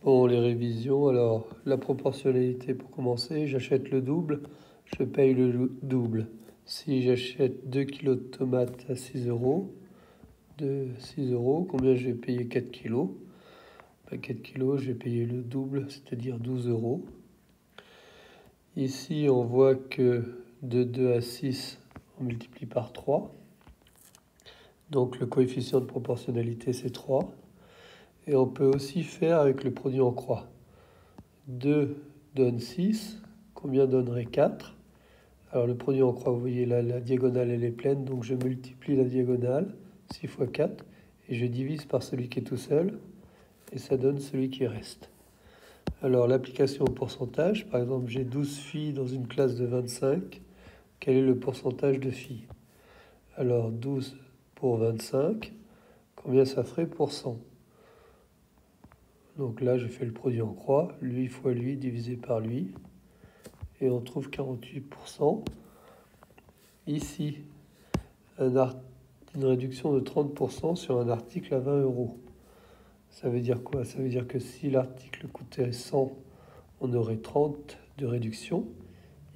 Bon, les révisions, alors la proportionnalité pour commencer, j'achète le double, je paye le double. Si j'achète 2 kilos de tomates à 6 euros, de 6 euros, combien je vais payer 4 kilos? 4 kilos, je vais payer le double, c'est-à-dire 12 euros. Ici, on voit que de 2 à 6, on multiplie par 3. Donc le coefficient de proportionnalité, c'est 3. Et on peut aussi faire avec le produit en croix. 2 donne 6. Combien donnerait 4? Alors le produit en croix, vous voyez là, la diagonale elle est pleine, donc je multiplie la diagonale, 6 fois 4, et je divise par celui qui est tout seul, et ça donne celui qui reste. Alors l'application au pourcentage, par exemple j'ai 12 filles dans une classe de 25, quel est le pourcentage de filles? Alors 12 pour 25, combien ça ferait pour 100? Donc là je fais le produit en croix, lui fois lui divisé par lui, et on trouve 48%. Ici, une réduction de 30% sur un article à 20 euros. Ça veut dire quoi? Ça veut dire que si l'article coûtait 100, on aurait 30 de réduction.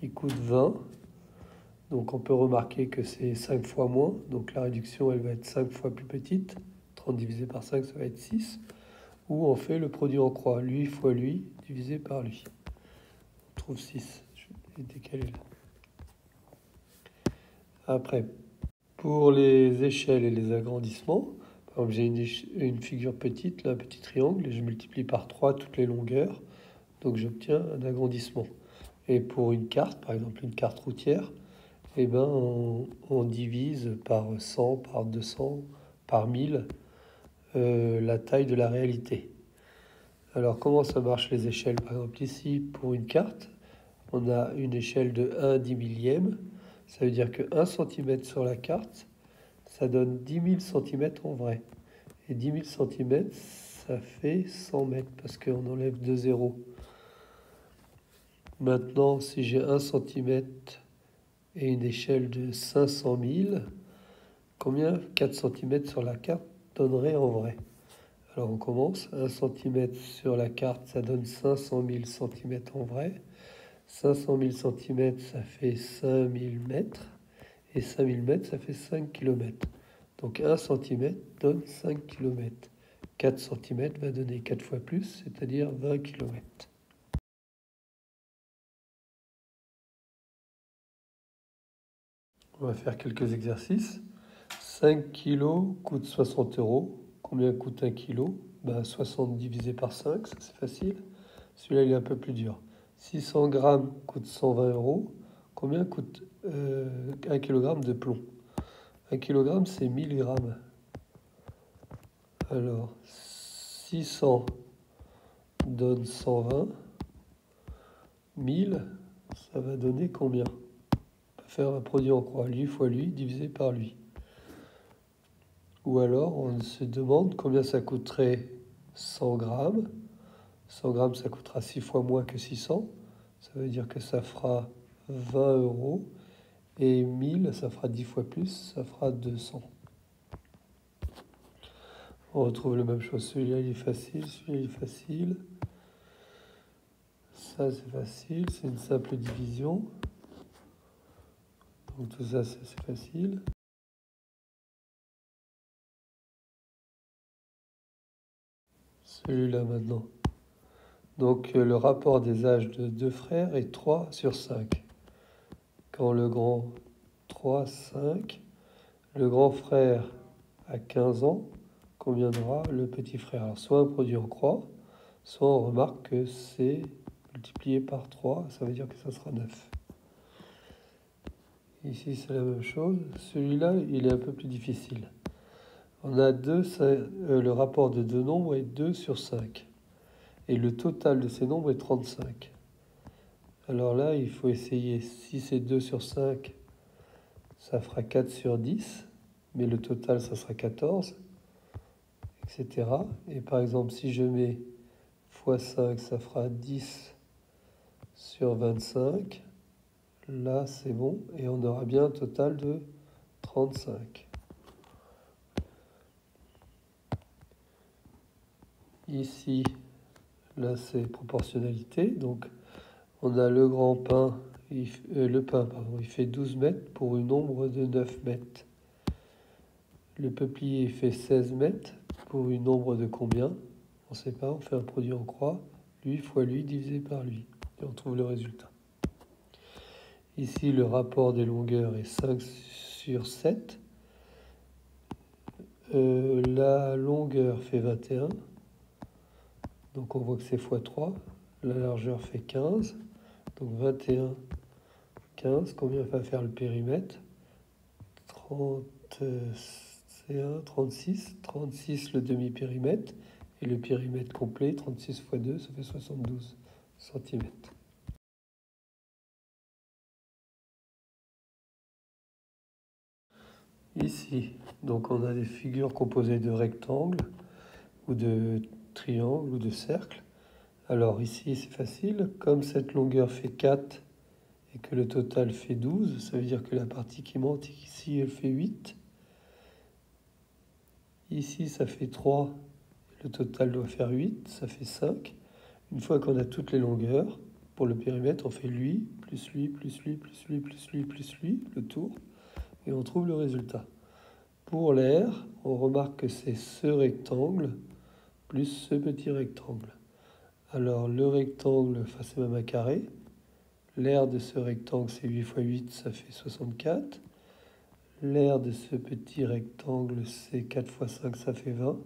Il coûte 20. Donc on peut remarquer que c'est 5 fois moins. Donc la réduction, elle va être 5 fois plus petite. 30 divisé par 5, ça va être 6. Ou on fait le produit en croix. Lui fois lui divisé par lui. On trouve 6. Je vais décaler là. Après, pour les échelles et les agrandissements, par exemple, j'ai une figure petite, là, un petit triangle, et je multiplie par 3 toutes les longueurs, donc j'obtiens un agrandissement. Et pour une carte, par exemple une carte routière, eh ben, on divise par 100, par 200, par 1000 la taille de la réalité. Alors comment ça marche les échelles? Par exemple ici, pour une carte, on a une échelle de 1/10 000e. Ça veut dire que 1 cm sur la carte, ça donne 10 000 cm en vrai. Et 10 000 cm, ça fait 100 mètres parce qu'on enlève 2 zéros. Maintenant, si j'ai 1 cm et une échelle de 500 000, combien 4 cm sur la carte donnerait en vrai? Alors on commence. 1 cm sur la carte, ça donne 500 000 cm en vrai. 500 000 cm, ça fait 5000 mètres. Et 5000 mètres, ça fait 5 km. Donc 1 cm donne 5 km. 4 cm va donner 4 fois plus, c'est-à-dire 20 km. On va faire quelques exercices. 5 kg coûte 60 euros. Combien coûte 1 kg? 60 divisé par 5, ça c'est facile. Celui-là, il est un peu plus dur. 600 grammes coûte 120 euros. Combien coûte 1 kg de plomb? 1 kg, c'est 1000 grammes. Alors, 600 donne 120. 1000, ça va donner combien? On peut faire un produit en croix, lui fois lui divisé par lui. Ou alors, on se demande combien ça coûterait 100 grammes. 100 grammes, ça coûtera 6 fois moins que 600. Ça veut dire que ça fera 20 euros. Et 1000, ça fera 10 fois plus, ça fera 200. On retrouve la même chose. Celui-là, il est facile, celui-là, il est facile. Ça, c'est facile, c'est une simple division. Donc tout ça, c'est facile. Celui-là maintenant. Donc le rapport des âges de deux frères est 3 sur 5. Quand le grand 3, 5, le grand frère a 15 ans, combien aura le petit frère? Alors soit un produit en croix, soit on remarque que c'est multiplié par 3, ça veut dire que ça sera 9. Ici c'est la même chose. Celui-là, il est un peu plus difficile. On a le rapport de deux nombres est 2 sur 5. Et le total de ces nombres est 35. Alors là, il faut essayer. Si c'est 2 sur 5, ça fera 4 sur 10. Mais le total, ça sera 14, etc. Et par exemple, si je mets x 5, ça fera 10 sur 25. Là, c'est bon. Et on aura bien un total de 35. Ici, Là, c'est proportionnalité. Donc, on a le grand pin, le pin, pardon, il fait 12 mètres pour une ombre de 9 mètres. Le peuplier il fait 16 mètres pour une ombre de combien? On ne sait pas, on fait un produit en croix. Lui fois lui divisé par lui. Et on trouve le résultat. Ici, le rapport des longueurs est 5/7. La longueur fait 21. Donc on voit que c'est x 3. La largeur fait 15. Donc 21, 15. Combien va faire le périmètre? 31, 36. 36 le demi-périmètre. Et le périmètre complet, 36 x 2, ça fait 72 cm. Ici, donc on a des figures composées de rectangles ou de triangles ou de cercles. Alors ici, c'est facile. Comme cette longueur fait 4 et que le total fait 12, ça veut dire que la partie qui monte ici, elle fait 8. Ici, ça fait 3. Le total doit faire 8, ça fait 5. Une fois qu'on a toutes les longueurs, pour le périmètre, on fait lui, plus lui, plus lui, plus lui, plus lui, plus lui, le tour, et on trouve le résultat. Pour l'air, on remarque que c'est ce rectangle plus ce petit rectangle. Alors le rectangle, enfin c'est même un carré. L'aire de ce rectangle, c'est 8 x 8, ça fait 64. L'aire de ce petit rectangle, c'est 4 x 5, ça fait 20.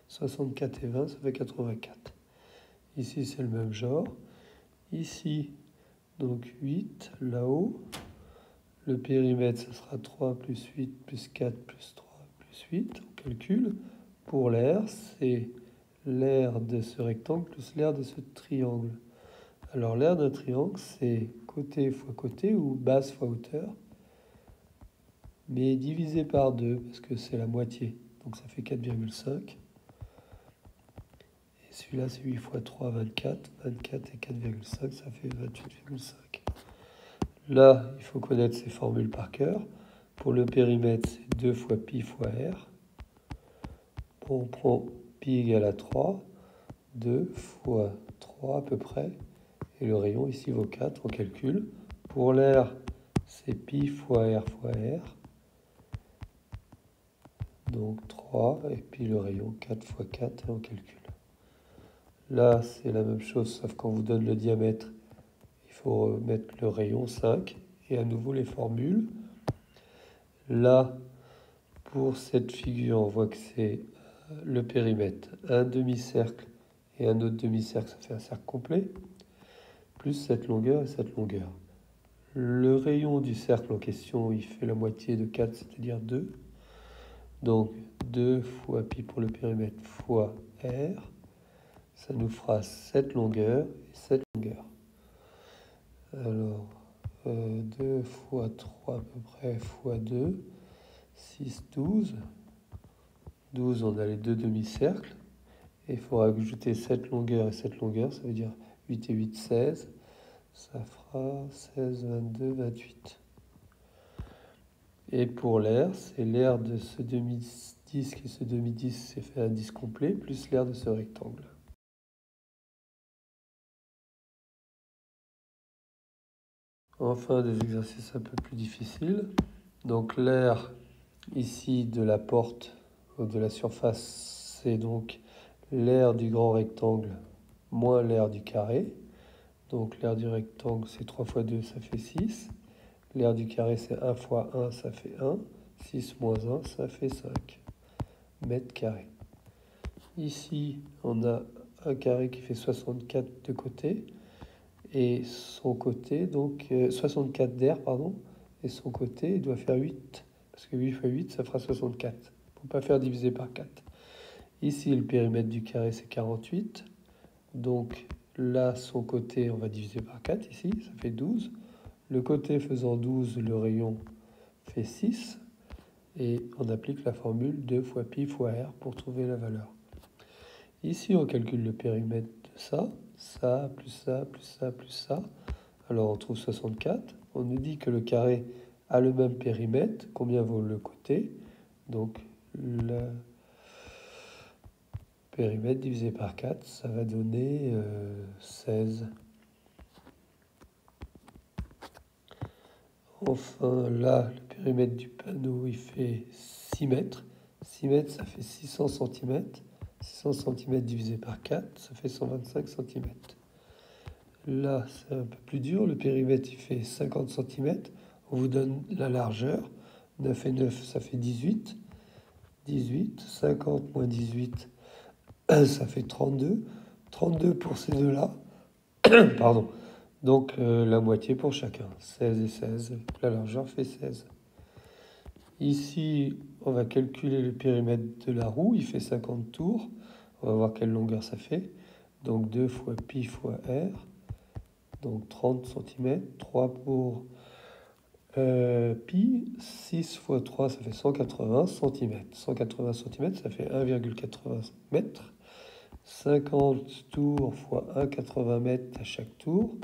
64 et 20, ça fait 84. Ici, c'est le même genre. Ici, donc 8, là-haut. Le périmètre, ce sera 3 plus 8 plus 4 plus 3 plus 8. On calcule. Pour l'aire, c'est l'aire de ce rectangle plus l'aire de ce triangle. Alors l'aire d'un triangle, c'est côté fois côté ou base fois hauteur, mais divisé par 2 parce que c'est la moitié. Donc ça fait 4,5. Et celui-là, c'est 8 x 3, 24. 24 et 4,5, ça fait 28,5. Là, il faut connaître ces formules par cœur. Pour le périmètre, c'est 2 fois pi fois r. On prend pi égale à 3. 2 fois 3 à peu près. Et le rayon ici vaut 4, on calcule. Pour l'air, c'est pi fois r. Donc 3, et puis le rayon 4 fois 4, et on calcule. Là, c'est la même chose, sauf qu'on vous donne le diamètre. Il faut mettre le rayon 5, et à nouveau les formules. Là, pour cette figure, on voit que c'est le périmètre. Un demi-cercle et un autre demi-cercle, ça fait un cercle complet. Plus cette longueur et cette longueur. Le rayon du cercle en question, il fait la moitié de 4, c'est-à-dire 2. Donc 2 fois pi pour le périmètre fois r, ça nous fera cette longueur et cette longueur. Alors 2 fois 3 à peu près fois 2, 6, 12. 12, on a les deux demi-cercles. Et il faudra ajouter cette longueur et cette longueur, ça veut dire 8 et 8, 16. Ça fera 16, 22, 28. Et pour l'air, c'est l'air de ce demi-disque et ce demi-disque, c'est fait un disque complet, plus l'air de ce rectangle. Enfin, des exercices un peu plus difficiles. Donc l'air ici de la porte ou de la surface, c'est donc l'air du grand rectangle moins l'air du carré. Donc l'air du rectangle, c'est 3 fois 2, ça fait 6. L'air du carré, c'est 1 fois 1, ça fait 1. 6 moins 1, ça fait 5 mètres carrés. Ici, on a un carré qui fait 64 de côté. Et son côté, donc 64 d'air, pardon. Et son côté, il doit faire 8. Parce que 8 fois 8, ça fera 64. Il ne faut pas faire diviser par 4. Ici, le périmètre du carré, c'est 48. Donc là, son côté, on va diviser par 4 ici, ça fait 12. Le côté faisant 12, le rayon fait 6. Et on applique la formule 2 fois pi fois r pour trouver la valeur. Ici, on calcule le périmètre de ça. Ça, plus ça, plus ça, plus ça. Alors on trouve 64. On nous dit que le carré a le même périmètre. Combien vaut le côté? Donc le Périmètre divisé par 4, ça va donner 16. Enfin, là, le périmètre du panneau, il fait 6 mètres. 6 mètres, ça fait 600 cm. 600 cm divisé par 4, ça fait 125 cm. Là, c'est un peu plus dur. Le périmètre, il fait 50 cm. On vous donne la largeur. 9 et 9, ça fait 18. 18, 50 moins 18, ça fait 32. 32 pour ces deux-là. Pardon. Donc la moitié pour chacun. 16 et 16. La largeur fait 16. Ici, on va calculer le périmètre de la roue. Il fait 50 tours. On va voir quelle longueur ça fait. Donc 2 fois pi fois r. Donc 30 cm. 3 pour pi. 6 fois 3, ça fait 180 cm. 180 cm, ça fait 1,80 m. 50 tours fois 1,80 m à chaque tour.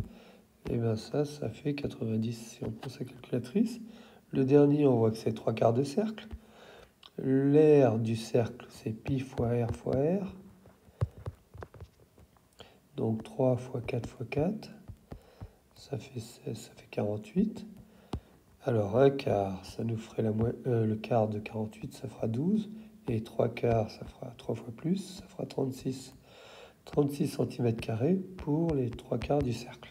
Et bien ça fait 90 si on prend sa calculatrice. Le dernier, on voit que c'est 3/4 de cercle. L'aire du cercle, c'est pi fois r. Donc 3 fois 4 fois 4, ça fait 16, ça fait 48. Alors un quart, ça nous ferait le quart de 48, ça fera 12. Et 3/4, ça fera 3 fois plus, ça fera 36. 36 cm² pour les 3/4 du cercle.